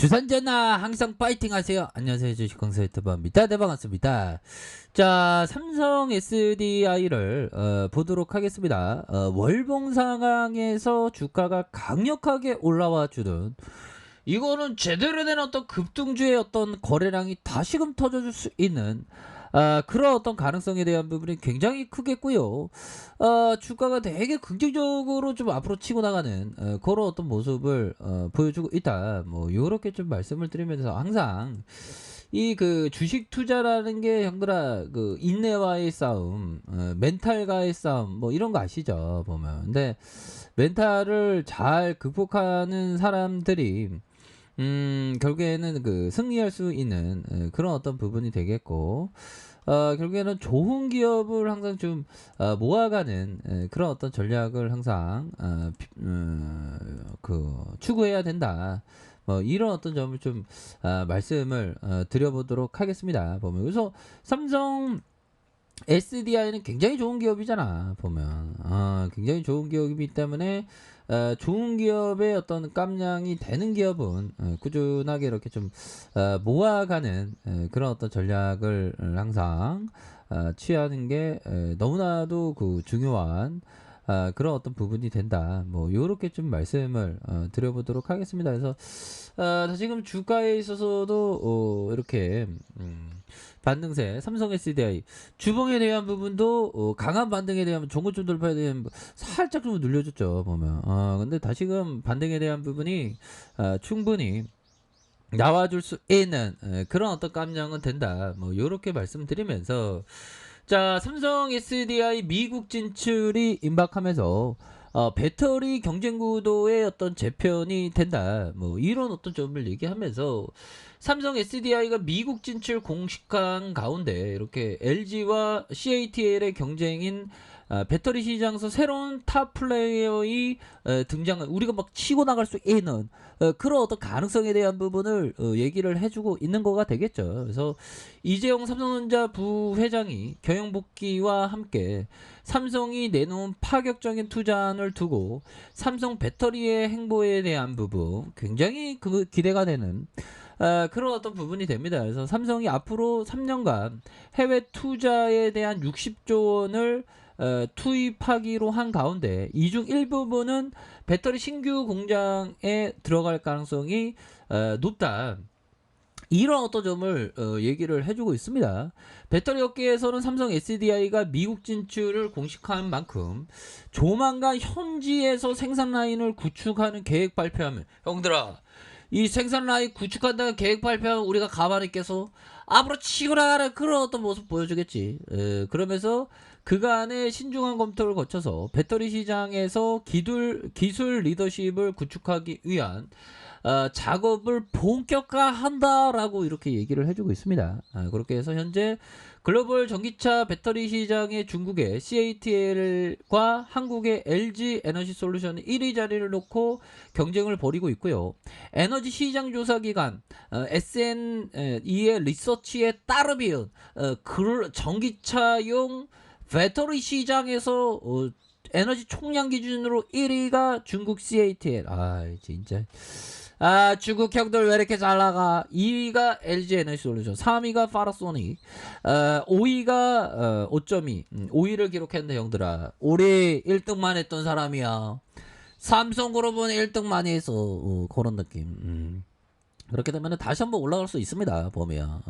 주산전화 항상 파이팅 하세요. 안녕하세요. 주식강사 유튜버입니다. 네, 반갑습니다. 자, 삼성 SDI를 보도록 하겠습니다. 월봉 상황에서 주가가 강력하게 올라와 주는, 이거는 제대로 된 어떤 급등주의 어떤 거래량이 다시금 터져줄 수 있는 그런 어떤 가능성에 대한 부분이 굉장히 크겠고요. 주가가 되게 긍정적으로 좀 앞으로 치고 나가는 그런 어떤 모습을 보여주고 있다. 뭐 요렇게 좀 말씀을 드리면서, 항상 이 그 주식 투자라는 게 형들아, 그 인내와의 싸움, 멘탈과의 싸움, 뭐 이런 거 아시죠 보면. 근데 멘탈을 잘 극복하는 사람들이 결국에는 그 승리할 수 있는 그런 어떤 부분이 되겠고, 결국에는 좋은 기업을 항상 좀 모아가는 그런 어떤 전략을 항상 추구해야 된다. 뭐 이런 어떤 점을 좀 말씀을 드려보도록 하겠습니다. 보면 그래서 삼성 SDI는 굉장히 좋은 기업이잖아 보면. 굉장히 좋은 기업이기 때문에 좋은 기업의 어떤 깜냥이 되는 기업은 꾸준하게 이렇게 좀 모아가는 그런 어떤 전략을 항상 취하는 게 너무나도 그 중요한 그런 어떤 부분이 된다. 뭐 요렇게 좀 말씀을 드려보도록 하겠습니다. 그래서 지금 주가에 있어서도 이렇게 반등세 삼성 SDI 주봉에 대한 부분도 강한 반등에 대한 종고점 돌파에 대한 살짝 좀 눌려줬죠 보면. 근데 다시금 반등에 대한 부분이 충분히 나와줄 수 있는 그런 어떤 깜냥은 된다. 뭐 요렇게 말씀드리면서, 자, 삼성 SDI 미국 진출이 임박하면서 배터리 경쟁 구도의 어떤 재편이 된다. 뭐 이런 어떤 점을 얘기하면서, 삼성 SDI가 미국 진출 공식한 가운데 이렇게 LG와 CATL의 경쟁인 배터리 시장에서 새로운 탑 플레이어의 등장을 우리가 막 치고 나갈 수 있는 그런 어떤 가능성에 대한 부분을 얘기를 해주고 있는 거가 되겠죠. 그래서 이재용 삼성전자 부회장이 경영 복귀와 함께 삼성이 내놓은 파격적인 투자안을 두고 삼성 배터리의 행보에 대한 부분 굉장히 그 기대가 되는 그런 어떤 부분이 됩니다. 그래서 삼성이 앞으로 3년간 해외 투자에 대한 60조 원을 투입하기로 한 가운데, 이 중 일부분은 배터리 신규 공장에 들어갈 가능성이 높다. 이런 어떤 점을 얘기를 해주고 있습니다. 배터리 업계에서는 삼성 SDI가 미국 진출을 공식한 만큼 조만간 현지에서 생산 라인을 구축하는 계획 발표하면, 형들아, 이 생산 라인 구축한다는 계획 발표하면 우리가 가만히 있겠어? 앞으로 치고 나가는 그런 어떤 모습 보여주겠지. 그러면서 그간의 신중한 검토를 거쳐서 배터리 시장에서 기술 리더십을 구축하기 위한 작업을 본격화한다라고 이렇게 얘기를 해주고 있습니다. 그렇게 해서 현재 글로벌 전기차 배터리 시장의 중국의 CATL과 한국의 LG 에너지 솔루션이 1위 자리를 놓고 경쟁을 벌이고 있고요. 에너지 시장 조사 기관 SNE의 리서치에 따르면 전기차용 배터리 시장에서 에너지 총량 기준으로 1위가 중국 CATL. 진짜. 중국 형들 왜 이렇게 잘 나가? 2위가 LG 에너지 솔루션, 3위가 파나소닉, 5위가 5.2, 5위를 기록했는데, 형들아, 우리 1등만 했던 사람이야. 삼성그룹은 1등 많이 했어. 그런 느낌. 그렇게 되면 다시 한번 올라갈 수 있습니다 보면.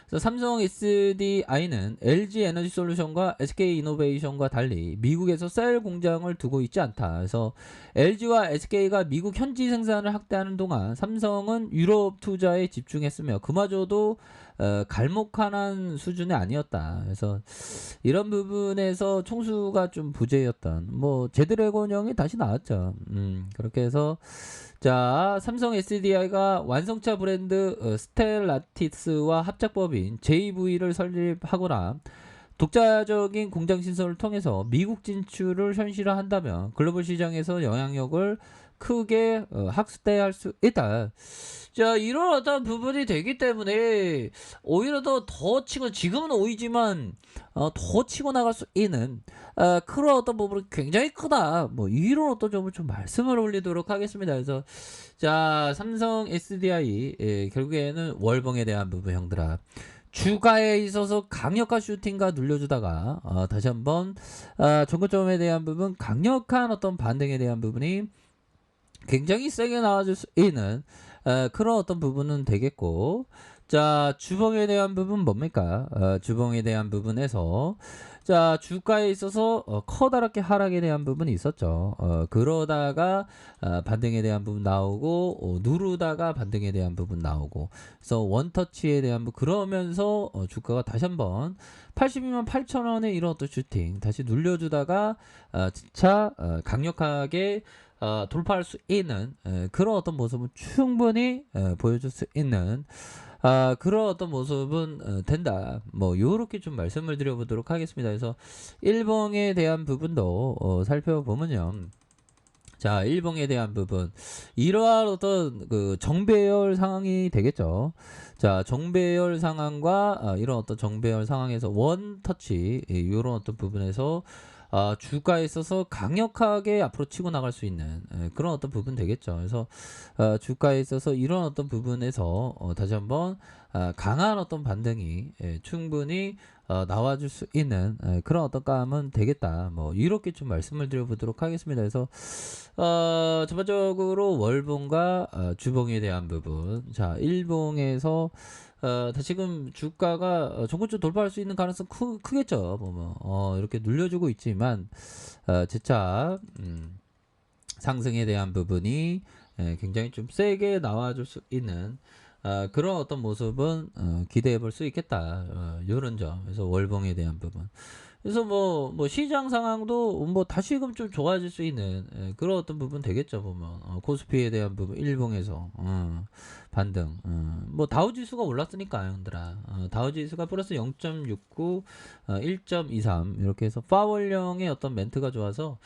그래서 삼성 SDI는 LG 에너지 솔루션과 SK 이노베이션과 달리 미국에서 셀 공장을 두고 있지 않다. 그래서 LG와 SK가 미국 현지 생산을 확대하는 동안 삼성은 유럽 투자에 집중했으며 그마저도 갈목한한 수준이 아니었다. 그래서 이런 부분에서 총수가 좀 부재였던, 뭐 제드래곤형이 다시 나왔죠. 그렇게 해서, 자, 삼성 SDI가 완성차 브랜드 스텔라티스와 합작법인 JV를 설립하거나 독자적인 공장 신설을 통해서 미국 진출을 현실화한다면 글로벌 시장에서 영향력을 크게 학습돼야 할 수 있다. 자, 이런 어떤 부분이 되기 때문에 오히려 더 치고, 지금은 오이지만 더 치고 나갈 수 있는 그런 어떤 부분은 굉장히 크다. 뭐 이런 어떤 점을 좀 말씀을 올리도록 하겠습니다. 그래서 자, 삼성 SDI 결국에는 월봉에 대한 부분 형들아. 주가에 있어서 강력한 슈팅과 눌려주다가 다시 한번 종고점에 대한 부분, 강력한 어떤 반등에 대한 부분이 굉장히 세게 나와줄 수 있는 그런 어떤 부분은 되겠고, 자, 주봉에 대한 부분 뭡니까? 주봉에 대한 부분에서 자, 주가에 있어서 커다랗게 하락에 대한 부분이 있었죠. 그러다가 반등에 대한 부분 나오고, 누르다가 반등에 대한 부분 나오고, 그래서 원터치에 대한 부분, 그러면서 주가가 다시 한번 82만 8천 원의 이런 어떤 슈팅 다시 눌려주다가 진짜 강력하게 돌파할 수 있는 그런 어떤 모습은 충분히 보여줄 수 있는 그런 어떤 모습은 된다. 뭐 요렇게 좀 말씀을 드려보도록 하겠습니다. 그래서 일봉에 대한 부분도 살펴보면요. 자, 일봉에 대한 부분, 이러한 어떤 그 정배열 상황이 되겠죠. 자, 정배열 상황과 이런 어떤 정배열 상황에서 원터치 이런 어떤 부분에서 주가에 있어서 강력하게 앞으로 치고 나갈 수 있는 그런 어떤 부분 되겠죠. 그래서 주가에 있어서 이런 어떤 부분에서 다시 한번 강한 어떤 반등이 충분히 나와줄 수 있는 그런 어떤 감은 되겠다. 뭐 이렇게 좀 말씀을 드려보도록 하겠습니다. 그래서 전반적으로 월봉과 주봉에 대한 부분, 자, 일봉에서 지금 주가가 종고점 돌파할 수 있는 가능성 크겠죠. 보면 이렇게 눌려주고 있지만 재차 상승에 대한 부분이 굉장히 좀 세게 나와줄 수 있는 그런 어떤 모습은 기대해 볼 수 있겠다. 요런 점. 그래서 월봉에 대한 부분. 그래서 뭐 시장 상황도 뭐 다시금 좀 좋아질 수 있는 그런 어떤 부분 되겠죠. 보면 코스피에 대한 부분, 일봉에서 반등. 뭐 다우지수가 올랐으니까 형들아. 다우지수가 플러스 0.69, 1.23 이렇게 해서 파월령의 어떤 멘트가 좋아서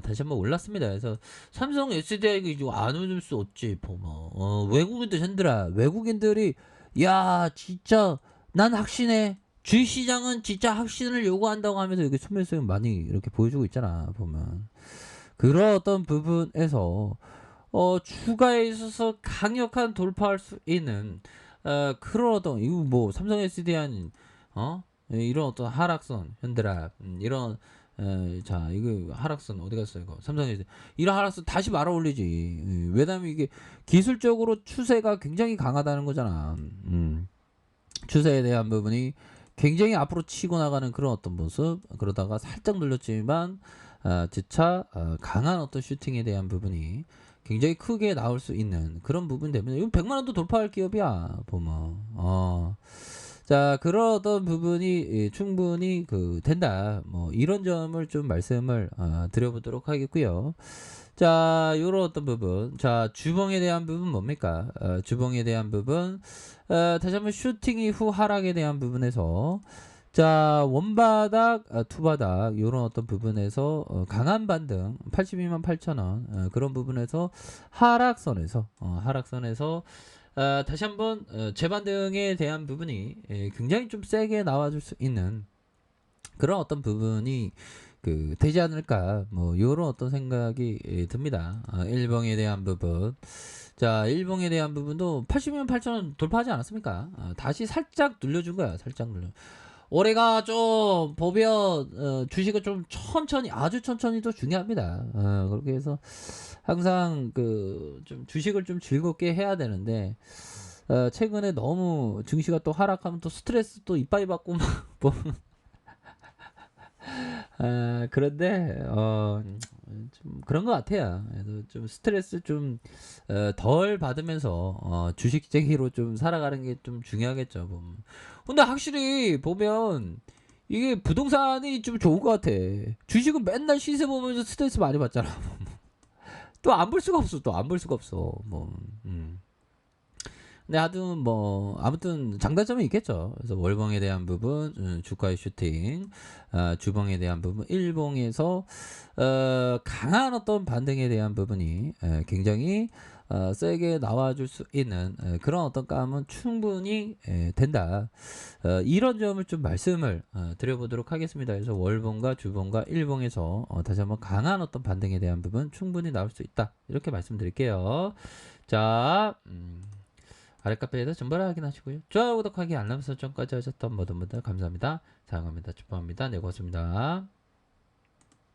다시 한번 올랐습니다. 그래서 삼성 SDI 이거 안 오줄 수 없지. 보면 외국인들 형들아, 외국인들이 야 진짜 난 확신해. 주식시장은 진짜 확신을 요구한다고 하면서 이렇게 소매수익 많이 이렇게 보여주고 있잖아. 보면 그런 어떤 부분에서 주가에 있어서 강력한 돌파할 수 있는 그런 어떤, 이거 뭐 삼성 SDI 이런 어떤 하락선 현대라 이런 자, 이거 하락선 어디 갔어? 이거 삼성 SDI 이런 하락선 다시 말아 올리지. 왜냐면 이게 기술적으로 추세가 굉장히 강하다는 거잖아. 추세에 대한 부분이 굉장히 앞으로 치고 나가는 그런 어떤 모습, 그러다가 살짝 눌렸지만 재차 강한 어떤 슈팅에 대한 부분이 굉장히 크게 나올 수 있는 그런 부분 때문에 이건 100만 원도 돌파할 기업이야. 보면 자, 그런 어떤 부분이 충분히 된다. 뭐 이런 점을 좀 말씀을 드려보도록 하겠고요. 자, 요런 어떤 부분. 자, 주봉에 대한 부분 뭡니까? 주봉에 대한 부분. 다시 한번 슈팅 이후 하락에 대한 부분에서 자, 원바닥, 투바닥 요런 어떤 부분에서 강한 반등 82만 8천 원 그런 부분에서 하락선에서 다시 한번 재반등에 대한 부분이 굉장히 좀 세게 나와줄 수 있는 그런 어떤 부분이 되지 않을까, 뭐 요런 어떤 생각이 듭니다. 일봉에 대한 부분. 자, 일봉에 대한 부분도 80만 8천 원 돌파하지 않았습니까? 다시 살짝 눌려준 거야. 살짝 눌려. 올해가 좀 보면 주식은 좀 천천히, 아주 천천히도 중요합니다. 그렇게 해서 항상 좀 주식을 좀 즐겁게 해야 되는데 최근에 너무 증시가 또 하락하면 또 스트레스 또 이빠이 받고 막 보면 그런데 좀 그런 것 같아요. 그래서 좀 스트레스 좀 덜 받으면서 주식쟁이로 좀 살아가는 게 좀 중요하겠죠. 보면. 근데 확실히 보면 이게 부동산이 좀 좋은 것 같아. 주식은 맨날 시세 보면서 스트레스 많이 받잖아. 또 안 볼 수가 없어. 또 안 볼 수가 없어. 뭐. 근데 하여튼 뭐 아무튼 장단점이 있겠죠. 그래서 월봉에 대한 부분, 주가의 슈팅, 주봉에 대한 부분, 일봉에서 강한 어떤 반등에 대한 부분이 굉장히 세게 나와줄 수 있는 그런 어떤 감은 충분히 된다. 이런 점을 좀 말씀을 드려보도록 하겠습니다. 그래서 월봉과 주봉과 일봉에서 다시 한번 강한 어떤 반등에 대한 부분 충분히 나올 수 있다. 이렇게 말씀드릴게요. 자, 아랫카페에서 정보를 확인하시고요. 좋아요, 구독하기, 알람 설정까지 하셨던 모든 분들 감사합니다. 사랑합니다. 축복합니다. 네, 고맙습니다.